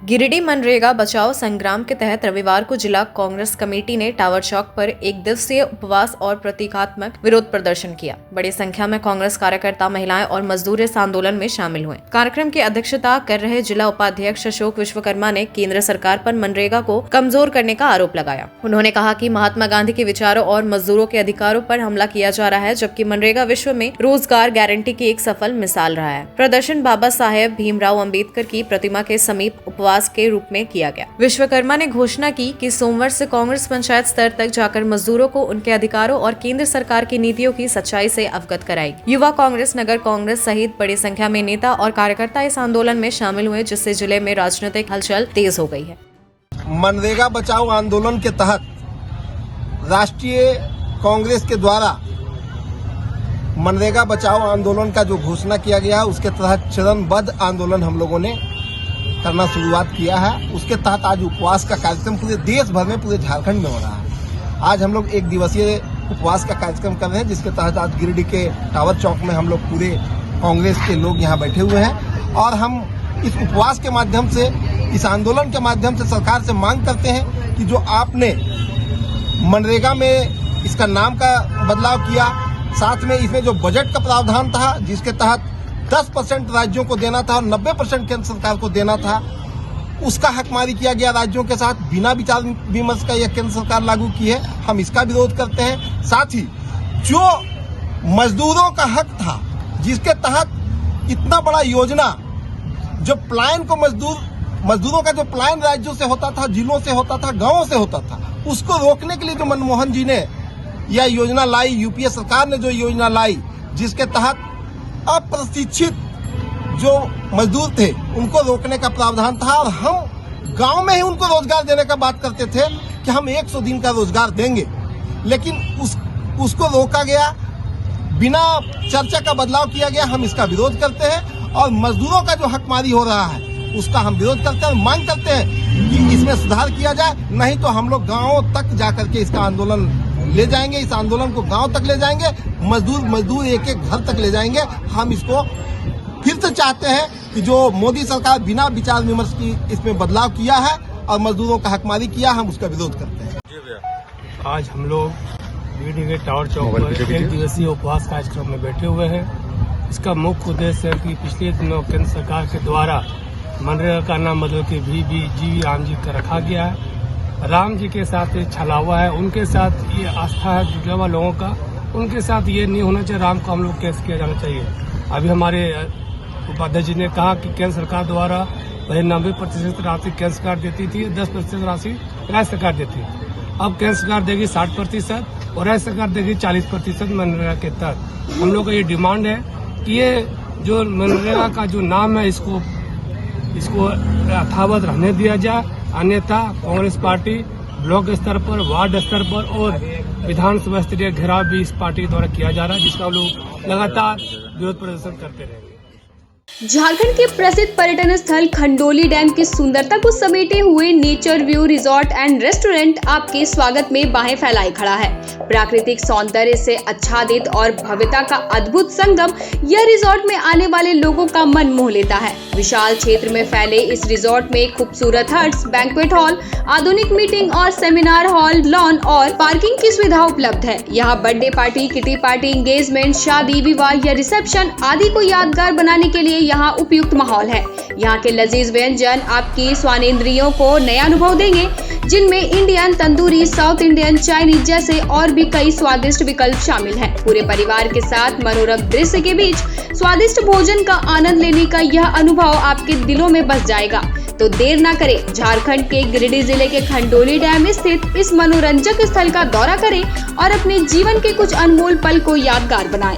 गिरिडीह मनरेगा बचाओ संग्राम के तहत रविवार को जिला कांग्रेस कमेटी ने टावर चौक पर एक दिवसीय उपवास और प्रतीकात्मक विरोध प्रदर्शन किया। बड़ी संख्या में कांग्रेस कार्यकर्ता, महिलाएं और मजदूर इस आंदोलन में शामिल हुए। कार्यक्रम की अध्यक्षता कर रहे जिला उपाध्यक्ष अशोक विश्वकर्मा ने केंद्र सरकार पर मनरेगा को कमजोर करने का आरोप लगाया। उन्होंने कहा कि महात्मा गांधी के विचारों और मजदूरों के अधिकारों पर हमला किया जा रहा है, जबकि मनरेगा विश्व में रोजगार गारंटी की एक सफल मिसाल रहा है। प्रदर्शन बाबा साहेब भीमराव अंबेडकर की प्रतिमा के समीप उपवास के रूप में किया गया। विश्वकर्मा ने घोषणा की कि सोमवार से कांग्रेस पंचायत स्तर तक जाकर मजदूरों को उनके अधिकारों और केंद्र सरकार की नीतियों की सच्चाई से अवगत कराएगी। युवा कांग्रेस, नगर कांग्रेस सहित बड़ी संख्या में नेता और कार्यकर्ता इस आंदोलन में शामिल हुए, जिससे जिले में राजनीतिक हलचल तेज हो गई है। मनरेगा बचाओ आंदोलन के तहत राष्ट्रीय कांग्रेस के द्वारा मनरेगा बचाओ आंदोलन का जो घोषणा किया गया है, उसके तहत चरणबद्ध आंदोलन हम लोगों ने करना शुरुआत किया है। उसके तहत आज उपवास का कार्यक्रम पूरे देश भर में, पूरे झारखंड में हो रहा है। आज हम लोग एक दिवसीय उपवास का कार्यक्रम कर रहे हैं, जिसके तहत आज गिरिडीह के टावर चौक में हम लोग पूरे कांग्रेस के लोग यहाँ बैठे हुए हैं और हम इस उपवास के माध्यम से, इस आंदोलन के माध्यम से सरकार से मांग करते हैं कि जो आपने मनरेगा में इसका नाम का बदलाव किया, साथ में इसमें जो बजट का प्रावधान था, जिसके तहत 10% राज्यों को देना था और 90% केंद्र सरकार को देना था, उसका हकमारी किया गया राज्यों के साथ बिना विचार विमर्श का यह केंद्र सरकार लागू की है। हम इसका विरोध करते हैं। साथ ही जो मजदूरों का हक था, जिसके तहत इतना बड़ा योजना, जो प्लान को मजदूरों का जो प्लान राज्यों से होता था, जिलों से होता था, गाँवों से होता था, उसको रोकने के लिए जो मनमोहन जी ने यह योजना लाई, यूपीए सरकार ने जो योजना लाई, जिसके तहत अप्रशिक्षित जो मजदूर थे उनको रोकने का प्रावधान था और हम गांव में ही उनको रोजगार देने का बात करते थे कि हम 100 दिन का रोजगार देंगे, लेकिन उसको रोका गया, बिना चर्चा का बदलाव किया गया। हम इसका विरोध करते हैं और मजदूरों का जो हकमारी हो रहा है उसका हम विरोध करते हैं। मांग करते हैं कि इसमें सुधार किया जाए, नहीं तो हम लोग गाँव तक जाकर के इसका आंदोलन ले जाएंगे। इस आंदोलन को गांव तक ले जाएंगे, मजदूर एक एक घर तक ले जाएंगे। हम इसको फिर से चाहते हैं कि जो मोदी सरकार बिना विचार विमर्श की इसमें बदलाव किया है और मजदूरों का हकमारी किया, हम उसका विरोध करते हैं। आज हम लोग गिरिडीह के टावर चौक पर एक दिवसीय उपवास कार्यक्रम में बैठे हुए हैं। इसका मुख्य उद्देश्य है कि पिछले दिनों केंद्र सरकार के द्वारा मनरेगा का नाम बदल के जी राम जी का रखा गया है। राम जी के साथ छलावा है, उनके साथ ये आस्था है जुड़ा हुआ लोगों का, उनके साथ ये नहीं होना चाहिए। राम को हम लोग कैसे किया जाना चाहिए। अभी हमारे उपाध्यक्ष जी ने कहा कि केंद्र सरकार द्वारा पहले 90% राशि केंद्र सरकार देती थी, 10% राशि राज्य सरकार देती। अब केंद्र सरकार देगी 60% और राज्य सरकार देगी 40% मनरेगा के तहत। हम लोग का ये डिमांड है कि ये जो मनरेगा का जो नाम है, इसको यथावत रहने दिया जाए, अन्यथा कांग्रेस पार्टी ब्लॉक स्तर पर, वार्ड स्तर पर और विधानसभा स्तरीय घेराव भी इस पार्टी द्वारा किया जा रहा है, जिसका हम लोग लगातार विरोध प्रदर्शन करते रहेंगे। झारखंड के प्रसिद्ध पर्यटन स्थल खंडोली डैम की सुंदरता को समेटे हुए nature view resort and restaurant आपके स्वागत में बाहें फैलाए खड़ा है। प्राकृतिक सौंदर्य से आच्छादित और भव्यता का अद्भुत संगम यह रिजॉर्ट में आने वाले लोगों का मन मोह लेता है। विशाल क्षेत्र में फैले इस रिजॉर्ट में खूबसूरत हट्स, बैंक्वेट हॉल, आधुनिक मीटिंग और सेमिनार हॉल, लॉन और पार्किंग की सुविधा उपलब्ध है। यहाँ birthday party, kitty party, engagement, शादी, विवाह या रिसेप्शन आदि को यादगार बनाने के लिए यहाँ उपयुक्त माहौल है। यहाँ के लजीज व्यंजन आपकी स्वानेंद्रियों को नया अनुभव देंगे, जिनमें Indian, tandoori, south Indian, Chinese जैसे और भी कई स्वादिष्ट विकल्प शामिल हैं। पूरे परिवार के साथ मनोरम दृश्य के बीच स्वादिष्ट भोजन का आनंद लेने का यह अनुभव आपके दिलों में बस जाएगा। तो देर ना करें, झारखंड के गिरिडीह जिले के खंडोली डैम स्थित इस मनोरंजक स्थल का दौरा करें और अपने जीवन के कुछ अनमोल पल को यादगार बनाएं।